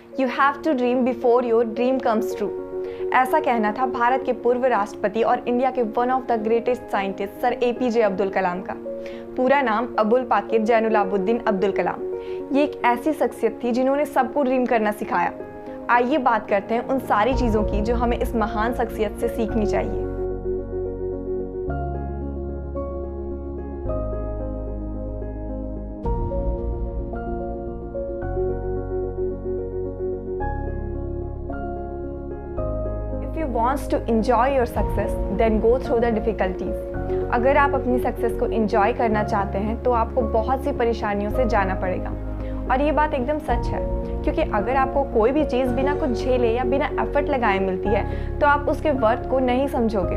You have to dream before your dream comes true. ऐसा कहना था भारत के पूर्व राष्ट्रपति और इंडिया के one of the greatest scientist sir APJ Abdul Kalam का। पूरा नाम अबुल पाकिर जैनुलाब्दीन अब्दुल कलाम। ये एक ऐसी शख्सियत थी जिन्होंने सबको ड्रीम करना सिखाया। आइए बात करते हैं उन सारी चीज़ों की जो हमें इस महान शख्सियत से सीखनी चाहिए। If you want to enjoy your success, then go through the difficulties। अगर आप अपनी सक्सेस को एंजॉय करना चाहते हैं तो आपको बहुत सी परेशानियों से जाना पड़ेगा। और ये बात एकदम सच है, क्योंकि अगर आपको कोई भी चीज़ बिना कुछ झेले या बिना एफर्ट लगाए मिलती है तो आप उसके वर्थ को नहीं समझोगे।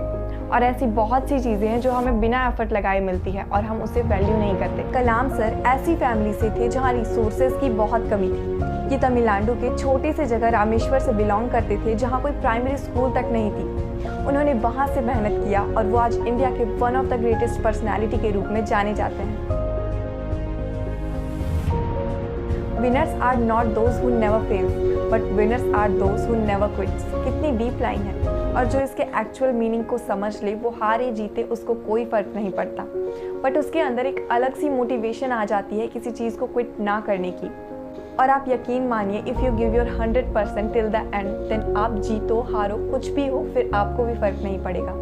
और ऐसी बहुत सी चीज़ें हैं जो हमें बिना एफर्ट लगाए मिलती है और हम उसे वैल्यू नहीं करते। कलाम सर ऐसी फैमिली से थे जहाँ रिसोर्सेज की बहुत कमी थी। ये तमिलनाडु के छोटे से जगह रामेश्वर से बिलोंग करते थे, जहाँ कोई प्राइमरी स्कूल तक नहीं थी। उन्होंने वहाँ से मेहनत किया और वो आज इंडिया के one of the greatest personality के रूप में जाने जाते हैं। Winners are not those who never fails, but winners are those who never quits. कितनी डीप लाइन है, और जो इसके एक्चुअल मीनिंग को समझ ले वो हारे जीते उसको कोई फर्क नहीं पड़ता, बट उसके अंदर एक अलग सी मोटिवेशन आ जाती है किसी चीज़ को क्विट ना करने की। और आप यकीन मानिए, if you give your 100% till the end, then आप जीतो हारो कुछ भी हो, फिर आपको भी फर्क नहीं पड़ेगा।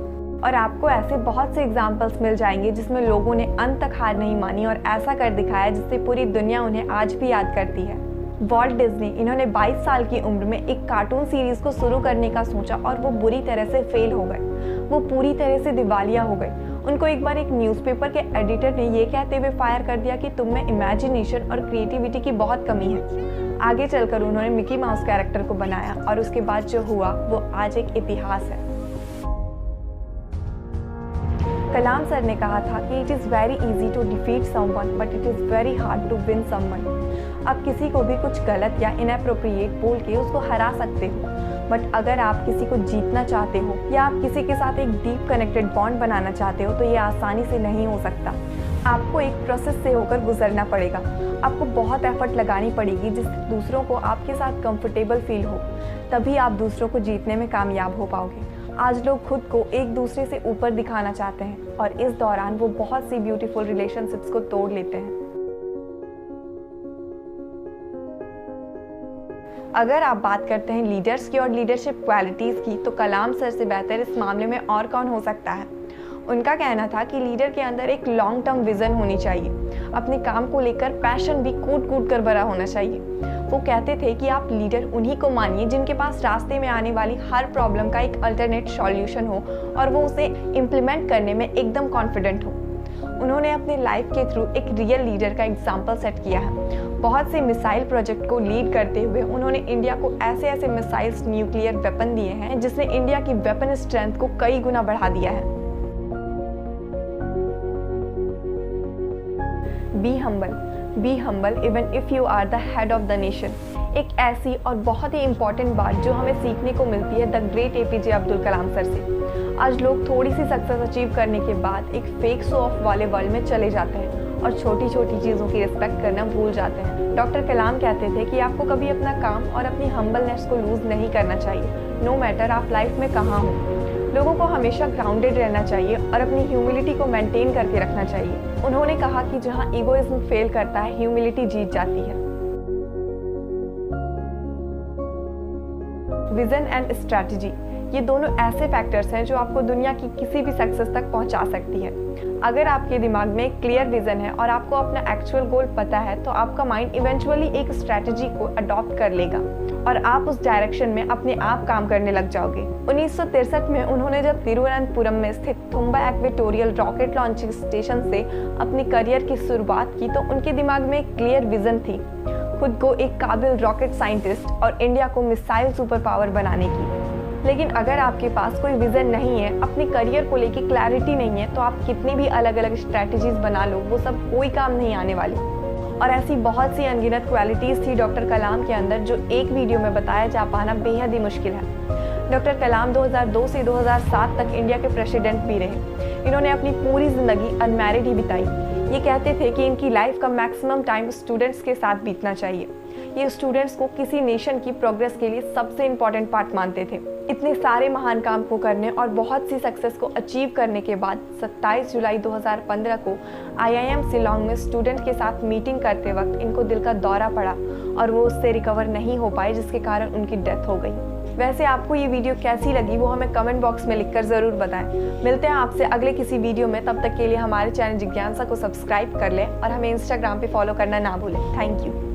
और आपको ऐसे बहुत से एग्जाम्पल्स मिल जाएंगे जिसमें लोगों ने अंत तक हार नहीं मानी और ऐसा कर दिखाया जिससे पूरी दुनिया उन्हें आज भी याद करती है। वॉल्ट डिज्नी, इन्होंने 22 साल की उम्र में एक कार्टून सीरीज को शुरू करने का सोचा और वो बुरी तरह से फेल हो गए। वो पूरी तरह से दिवालिया हो गए। उनको एक बार एक न्यूज़पेपर के एडिटर ने ये कहते हुए फायर कर दिया कि तुम में इमेजिनेशन और क्रिएटिविटी की बहुत कमी है। आगे चलकर उन्होंने मिकी माउस कैरेक्टर को बनाया और उसके बाद जो हुआ वो आज एक इतिहास है। कलाम सर ने कहा था कि it is very easy to defeat someone but it is very hard to win someone. आप किसी को भी कुछ गलत या इनएप्रोप्रिएट बोल के उसको हरा सकते हो, बट अगर आप किसी को जीतना चाहते हो या आप किसी के साथ एक डीप कनेक्टेड बॉन्ड बनाना चाहते हो तो ये आसानी से नहीं हो सकता। आपको एक प्रोसेस से होकर गुजरना पड़ेगा। आपको बहुत एफर्ट लगानी पड़ेगी जिससे दूसरों को आपके साथ कंफर्टेबल फील हो, तभी आप दूसरों को जीतने में कामयाब हो पाओगे। आज लोग खुद को एक दूसरे से ऊपर दिखाना चाहते हैं और इस दौरान वो बहुत सी ब्यूटीफुल रिलेशनशिप्स को तोड़ लेते हैं। अगर आप बात करते हैं लीडर्स की और लीडरशिप क्वालिटीज़ की, तो कलाम सर से बेहतर इस मामले में और कौन हो सकता है। उनका कहना था कि लीडर के अंदर एक लॉन्ग टर्म विजन होनी चाहिए। अपने काम को लेकर पैशन भी कूट कूट कर भरा होना चाहिए। वो कहते थे कि आप लीडर उन्हीं को मानिए जिनके पास रास्ते में आने वाली हर प्रॉब्लम का एक अल्टरनेट सॉल्यूशन हो और वो उसे इम्प्लीमेंट करने में एकदम कॉन्फिडेंट हो। उन्होंने अपने लाइफ के थ्रू एक रियल लीडर का एग्जाम्पल सेट किया है। बहुत से मिसाइल प्रोजेक्ट को लीड करते हुए उन्होंने इंडिया को ऐसे ऐसे मिसाइल्स, न्यूक्लियर वेपन दिए हैं जिसने इंडिया की वेपन स्ट्रेंथ को कई गुना बढ़ा दिया है। Be humble even if you are the head of the nation. एक ऐसी और बहुत ही इंपॉर्टेंट बात जो हमें सीखने को मिलती है the great APJ Abdul Kalam sir से। आज लोग थोड़ी सी सक्सेस अचीव करने के बाद एक फेक शो ऑफ वाले वर्ल्ड में चले जाते हैं और छोटी छोटी चीज़ों की रिस्पेक्ट करना भूल जाते हैं। डॉक्टर कलाम कहते थे कि आपको कभी अपना काम और अपनी हम्बलनेस को लूज़ नहीं करना चाहिए, नो मैटर आप लाइफ में कहाँ हो। लोगों को हमेशा ग्राउंडेड रहना चाहिए और अपनी ह्यूमिलिटी को मेंटेन करके रखना चाहिए। उन्होंने कहा कि जहाँ ईगोइज्म फेल करता है, ह्यूमिलिटी जीत जाती है। विजन एंड स्ट्रैटेजी, ये दोनों ऐसे फैक्टर्स हैं जो आपको दुनिया की किसी भी सक्सेस तक पहुंचा सकती है। अगर आपके दिमाग में एक क्लियर विजन है और आपको अपना एक्चुअल गोल पता है तो आपका माइंड इवेंचुअली एक स्ट्रैटेजी को अडॉप्ट कर लेगा और आप उस डायरेक्शन में अपने आप काम करने लग जाओगे। 1963 में उन्होंने जब तिरुवनंतपुरम में स्थित Thumba equatorial rocket launching station से अपनी करियर की शुरुआत की तो उनके दिमाग में एक क्लियर विजन थी, खुद को एक काबिल रॉकेट साइंटिस्ट और इंडिया को मिसाइल सुपर पावर बनाने की। लेकिन अगर आपके पास कोई विजन नहीं है, अपने करियर को लेके क्लैरिटी नहीं है, तो आप कितनी भी अलग अलग स्ट्रैटेजीज बना लो, वो सब कोई काम नहीं आने वाली। और ऐसी बहुत सी अनगिनत क्वालिटीज़ थी डॉक्टर कलाम के अंदर जो एक वीडियो में बताया जा पाना बेहद ही मुश्किल है। डॉक्टर कलाम 2002 से 2007 तक इंडिया के प्रेसिडेंट भी रहे। इन्होंने अपनी पूरी ज़िंदगी अनमैरिड ही बिताई। ये कहते थे कि इनकी लाइफ का मैक्सिमम टाइम स्टूडेंट्स के साथ बीतना चाहिए। ये स्टूडेंट्स को किसी नेशन की प्रोग्रेस के लिए सबसे इम्पॉर्टेंट पार्ट मानते थे। इतने सारे महान काम को करने और बहुत सी सक्सेस को अचीव करने के बाद 27 जुलाई 2015 को IIM शिलांग में स्टूडेंट के साथ मीटिंग करते वक्त इनको दिल का दौरा पड़ा और वो उससे रिकवर नहीं हो पाए, जिसके कारण उनकी डेथ हो गई। वैसे आपको ये वीडियो कैसी लगी वो हमें कमेंट बॉक्स में लिखकर ज़रूर बताएं। मिलते हैं आपसे अगले किसी वीडियो में, तब तक के लिए हमारे चैनल जिज्ञासा को सब्सक्राइब कर लें और हमें इंस्टाग्राम पे फॉलो करना ना भूलें। Thank you.